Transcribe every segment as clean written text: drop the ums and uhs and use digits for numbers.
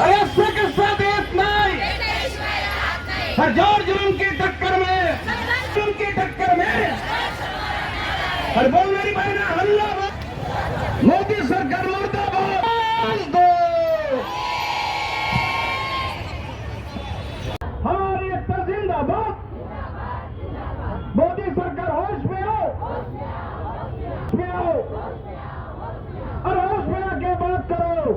अरे किस्सा देश नहीं, हर जोर जुर्म की टक्कर में, जुर्म की टक्कर में हर बोल मेरी बहना हल्ला। मोदी सरकार मुर्दाबाद दो, हमारी एकता जिंदाबाद। मोदी सरकार होश में आओ, होश में आओ, अरे होश में आके बात करो,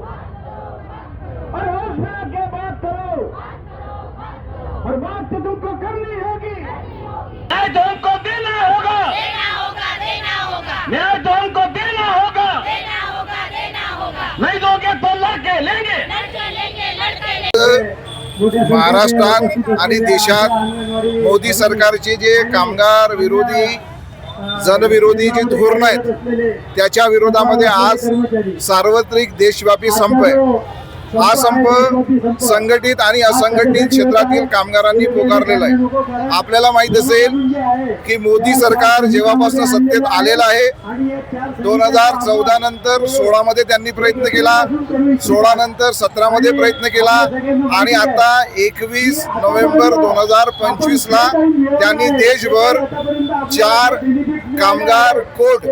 अरे होश में आके बात करो, और बात तो तुमको करनी होगी, न्याय तो हमको देना होगा, न्याय तो हमको देना होगा, नहीं दोगे तो लड़के लेंगे। महाराष्ट्रात आणि देशात मोदी सरकारचे जे कामगार विरोधी जनविरोधी जे धोरण आहेत त्याच्या विरोधामध्ये आज सार्वत्रिक देशव्यापी संप आहे। हा संप संघटित आणि असंघटित क्षेत्रातील कामगारांनी पुकारलेला आहे। आपल्याला माहित असेल की मोदी सरकार जेव्हापासून सत्तेत आलेलं आहे 2014 नंतर 16 मध्ये त्यांनी प्रयत्न केला, 16 नंतर 17 मध्ये प्रयत्न केला आणि आता 21 नोव्हेंबर 2025 ला त्यांनी देशभर 4 कामगार कोड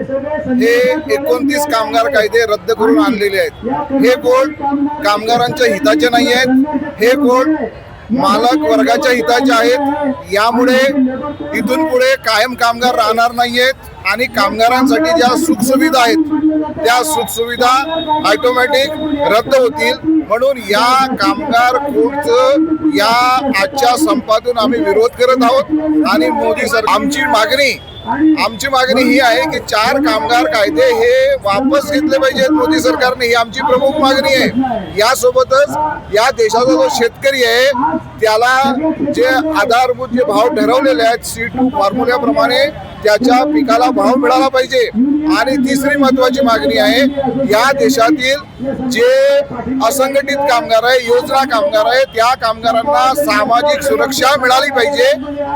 हे 29 कामगार कायदे रद्द करून आणलेले आहेत। हे कोड कामगारांच्या हिताचे नाही आहेत, हे कोड मालक वर्गाच्या हिताचे आहेत। यामुळे इथून पुढे कायम कामगार राहणार नाहीयेत आणि कामगारांसाठी ज्या सुखसुविधा आहेत त्या सुखसुविधा ऑटोमॅटिक रद्द होतील। म्हणून या कामगार कोडचं या आजच्या संपातून आम्ही विरोध करत आहोत आणि मोदी सरकार आमची मागणी ही आहे की 4 कामगार कायदे हे वापस घेतले पाहिजेत मोदी सरकारने, ही आमची प्रमुख मागणी आहे। यासोबतच या देशाचा जो शेतकरी आहे त्याला जे आधारभूत जे भाव ठरवलेले आहेत C2 फॉर्म्युल्याप्रमाणे त्याच्या पिकाला भाव मिळाला पाहिजे। आणि तिसरी महत्वाची मागणी आहे या देशातील जे असंघटित कामगार आहे, योजना कामगार आहे, त्या कामगारांना सामाजिक सुरक्षा मिळाली पाहिजे।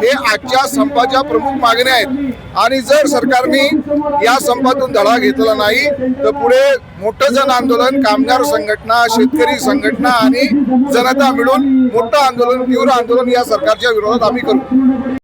हे आजच्या संपाच्या प्रमुख मागण्या आहेत आणि जर सरकारने या संपातून धडा घेतला नाही तर पुढे मोठं जन आंदोलन, कामगार संघटना, शेतकरी संघटना आणि जनता मिळून मोठं आंदोलन, तीव्र आंदोलन या सरकारच्या विरोधात आम्ही करू।